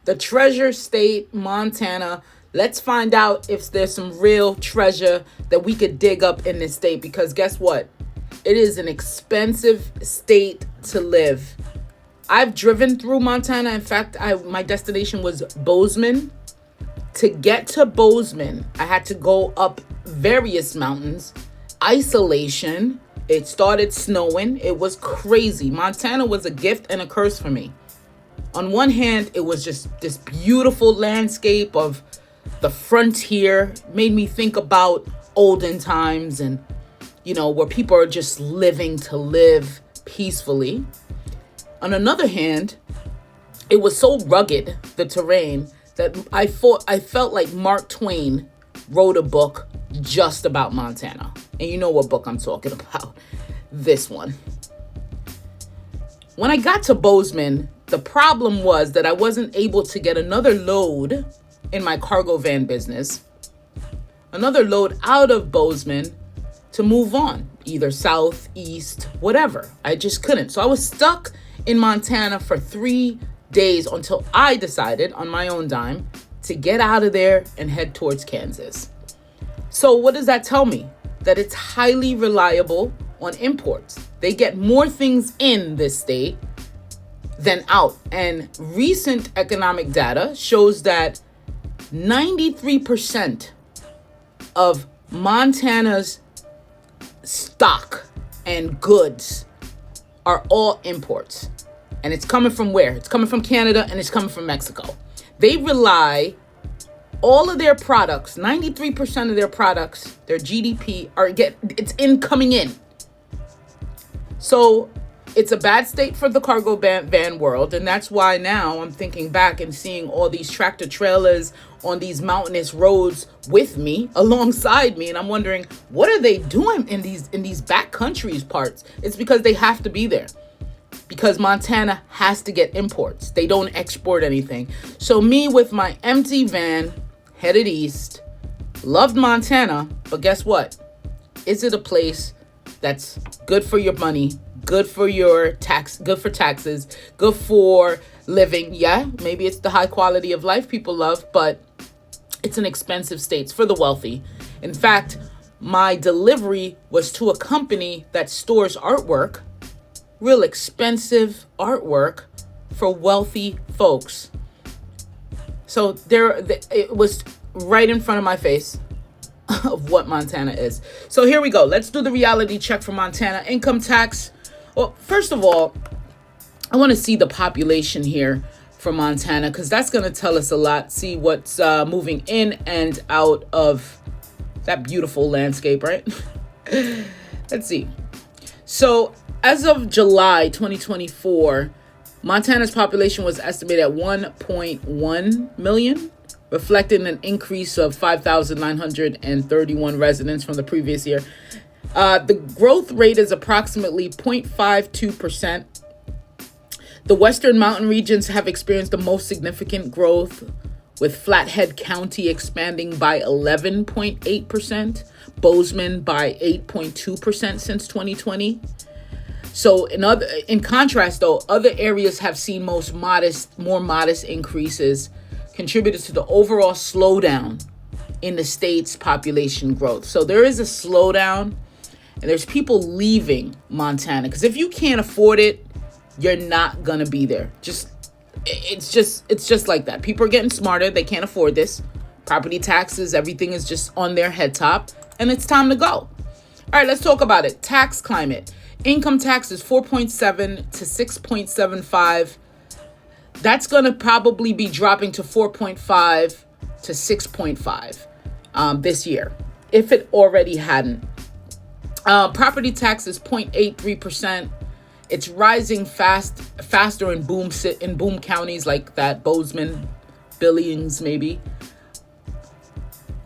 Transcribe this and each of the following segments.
the treasure state, Montana. Let's find out if there's some real treasure that we could dig up in this state, because guess what? It is an expensive state to live. I've driven through Montana. In fact, my destination was Bozeman. To get to Bozeman, I had to go up various mountains. Isolation. It started snowing. It was crazy. Montana was a gift and a curse for me. On one hand, it was just this beautiful landscape of the frontier. Made me think about olden times and, where people are just living to live peacefully. On another hand, it was so rugged, the terrain, that I felt like Mark Twain wrote a book just about Montana. And you know what book I'm talking about. This one. When I got to Bozeman, the problem was that I wasn't able to get another load in my cargo van business, another load out of Bozeman to move on, either south, east, whatever. I just couldn't. So I was stuck in Montana for 3 days until I decided on my own dime to get out of there and head towards Kansas. So what does that tell me? That it's highly reliable on imports. They get more things in this state than out. And recent economic data shows that 93% of Montana's stock and goods are all imports. And it's coming from where? It's coming from Canada and it's coming from Mexico. They rely, all of their products, 93% of their products, their GDP it's coming in. So it's a bad state for the cargo van world. And that's why now I'm thinking back and seeing all these tractor trailers on these mountainous roads with me, alongside me. And I'm wondering, what are they doing in these back countries parts? It's because they have to be there. Because Montana has to get imports. They don't export anything. So me with my empty van, headed east, loved Montana, but guess what? Is it a place that's good for your money, good for your good for taxes, good for living? Yeah, maybe it's the high quality of life people love, but it's an expensive state. It's for the wealthy. In fact, my delivery was to a company that stores artwork, real expensive artwork for wealthy folks. So it was right in front of my face of what Montana is. So here we go. Let's do the reality check for Montana. Income tax. Well, first of all, I want to see the population here for Montana, because that's going to tell us a lot. See what's moving in and out of that beautiful landscape, right? Let's see. So as of July 2024, Montana's population was estimated at 1.1 million, reflecting an increase of 5,931 residents from the previous year. The growth rate is approximately 0.52%. The Western Mountain regions have experienced the most significant growth, with Flathead County expanding by 11.8%, Bozeman by 8.2% since 2020. So in contrast, though, other areas have seen more modest increases, contributed to the overall slowdown in the state's population growth. So there is a slowdown, and there's people leaving Montana because if you can't afford it, you're not gonna be there. It's just like that. People are getting smarter. They can't afford this. Property taxes, everything is just on their head top, and it's time to go. All right, let's talk about it. Tax climate. Income tax is 4.7 to 6.75. That's going to probably be dropping to 4.5 to 6.5 this year, if it already hadn't. Property tax is 0.83%. It's rising faster in boom counties like that, Bozeman, Billings, maybe.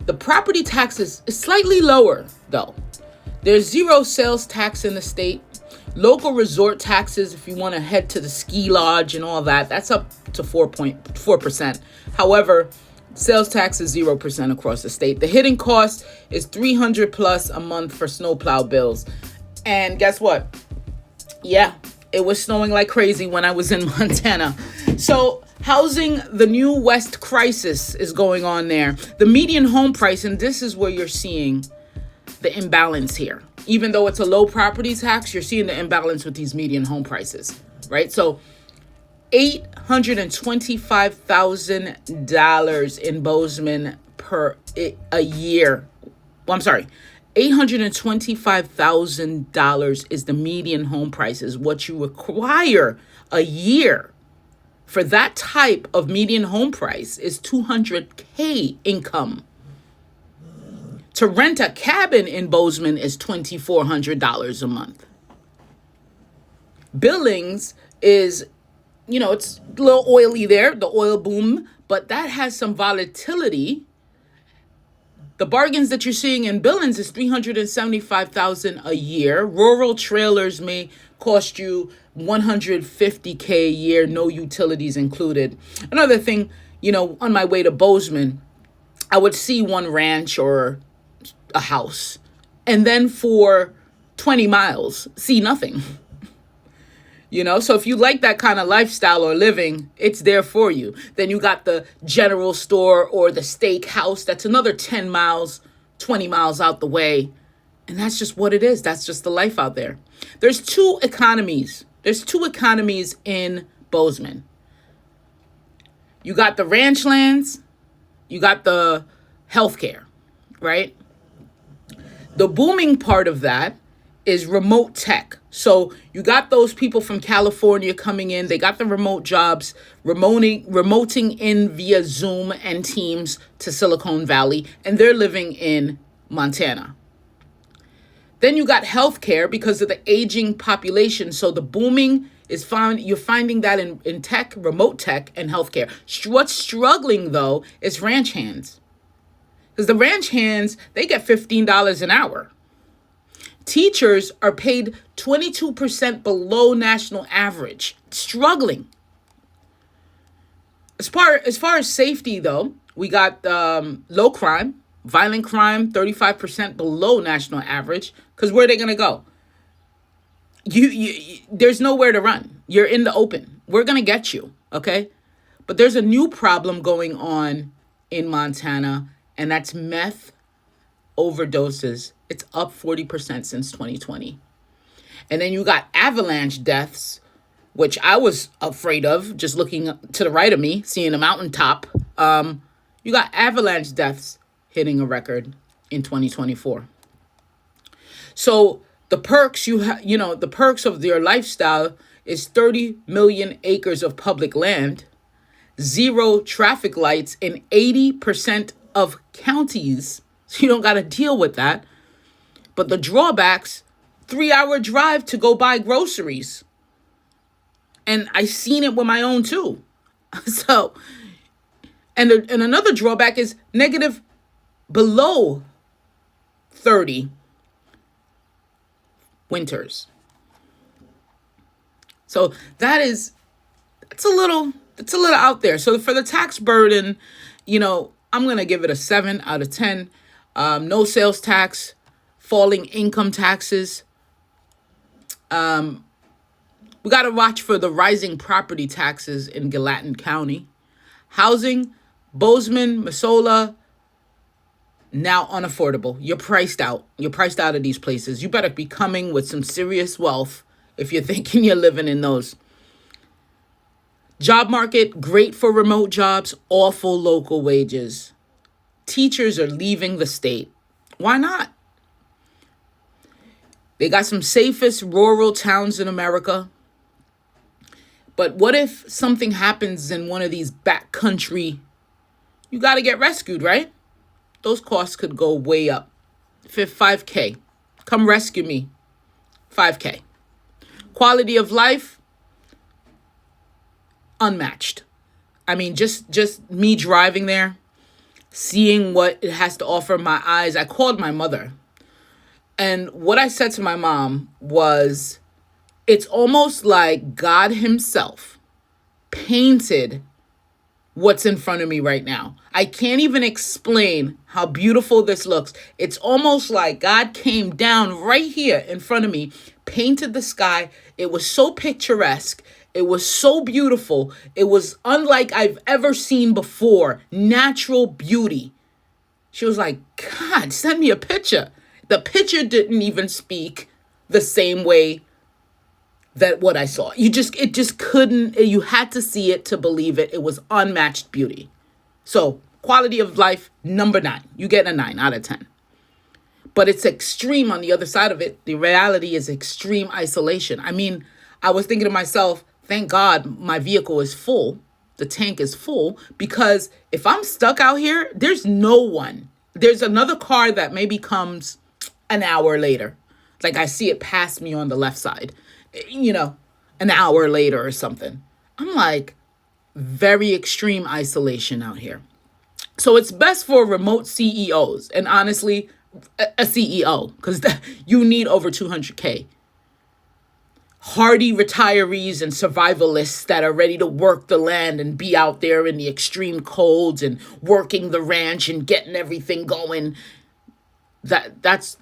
The property tax is slightly lower, though. There's zero sales tax in the state. Local resort taxes, if you want to head to the ski lodge and all that, that's up to 4.4%. However, sales tax is 0% across the state. The hidden cost is $300 plus a month for snowplow bills. And guess what? Yeah, it was snowing like crazy when I was in Montana. So Housing, the new West crisis is going on there. The median home price, and this is where you're seeing the imbalance here. Even though it's a low property tax, you're seeing the imbalance with these median home prices, right? So $825,000 in Bozeman per a year. Well, I'm sorry. $825,000 is the median home price, is what you require a year. For that type of median home price is $200K income. To rent a cabin in Bozeman is $2,400 a month. Billings is, it's a little oily there, the oil boom, but that has some volatility. The bargains that you're seeing in Billings is $375,000 a year. Rural trailers may cost you $150K a year, no utilities included. Another thing, on my way to Bozeman, I would see one ranch or a house, and then for 20 miles, see nothing. So if you like that kind of lifestyle or living, it's there for you. Then you got the general store or the steak house. That's another 10 miles, 20 miles out the way. And that's just what it is. That's just the life out there. There's two economies. There's two economies in Bozeman. You got the ranch lands. You got the healthcare, right? The booming part of that is remote tech. So you got those people from California coming in. They got the remote jobs, remoting in via Zoom and Teams to Silicon Valley, and they're living in Montana. Then you got healthcare because of the aging population. So the booming is you're finding that in tech, remote tech, and healthcare. What's struggling, though, is ranch hands. Because the ranch hands, they get $15 an hour. Teachers are paid 22% below national average, struggling. As far as safety, though, we got low crime, violent crime, 35% below national average. Because where are they going to go? You there's nowhere to run. You're in the open. We're going to get you, okay? But there's a new problem going on in Montana, and that's meth overdoses. It's up 40% since 2020. And then you got avalanche deaths, which I was afraid of, just looking to the right of me, seeing a mountaintop. You got avalanche deaths hitting a record in 2024. So the perks the perks of your lifestyle is 30 million acres of public land, 0 traffic lights in 80% of counties. So you don't got to deal with that. But the drawbacks, 3-hour drive to go buy groceries. And I seen it with my own too. So, and another drawback is negative below 30 winters. So it's a little out there. So for the tax burden, I'm going to give it a 7 out of 10. No sales tax, falling income taxes. We got to watch for the rising property taxes in Gallatin County. Housing, Bozeman, Missoula, now unaffordable. You're priced out. You're priced out of these places. You better be coming with some serious wealth if you're thinking you're living in those. Job market, great for remote jobs, awful local wages. Teachers are leaving the state. Why not? They got some safest rural towns in America. But what if something happens in one of these backcountry? You got to get rescued, right? Those costs could go way up. $5K. Come rescue me. $5K. Quality of life, unmatched. I mean, just me driving there, seeing what it has to offer my eyes. I called my mother. And what I said to my mom was, it's almost like God himself painted what's in front of me right now. I can't even explain how beautiful this looks. It's almost like God came down right here in front of me, painted the sky. It was so picturesque. It was so beautiful. It was unlike I've ever seen before. Natural beauty. She was like, God, send me a picture. The picture didn't even speak the same way that what I saw. It just couldn't, you had to see it to believe it. It was unmatched beauty. So quality of life, number 9. You get a 9 out of 10. But it's extreme on the other side of it. The reality is extreme isolation. I mean, I was thinking to myself, thank God my vehicle is full. The tank is full, because if I'm stuck out here, there's no one. There's another car that maybe comes an hour later. Like I see it pass me on the left side, an hour later or something. I'm like, very extreme isolation out here. So it's best for remote CEOs, and honestly, a CEO, because you need over 200K. Hardy retirees and survivalists that are ready to work the land and be out there in the extreme colds and working the ranch and getting everything going. That's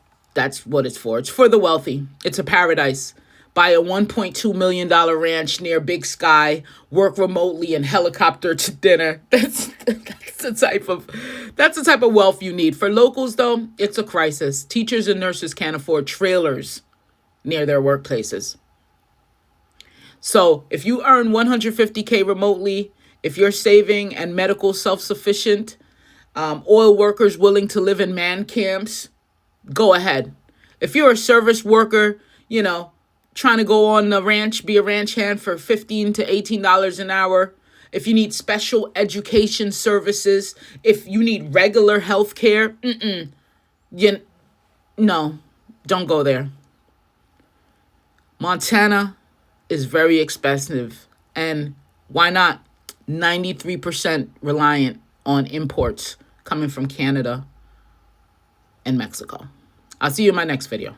what it's for. It's for the wealthy. It's a paradise. Buy a $1.2 million ranch near Big Sky, work remotely and helicopter to dinner. That's the type of wealth you need. For locals, though, it's a crisis. Teachers and nurses can't afford trailers near their workplaces. So if you earn 150K remotely, if you're saving and medical self-sufficient, oil workers willing to live in man camps, go ahead. If you're a service worker, trying to go on the ranch, be a ranch hand for $15 to $18 an hour. If you need special education services, if you need regular health care, no, don't go there. Montana is very expensive. And why not? 93% reliant on imports coming from Canada and Mexico. I'll see you in my next video.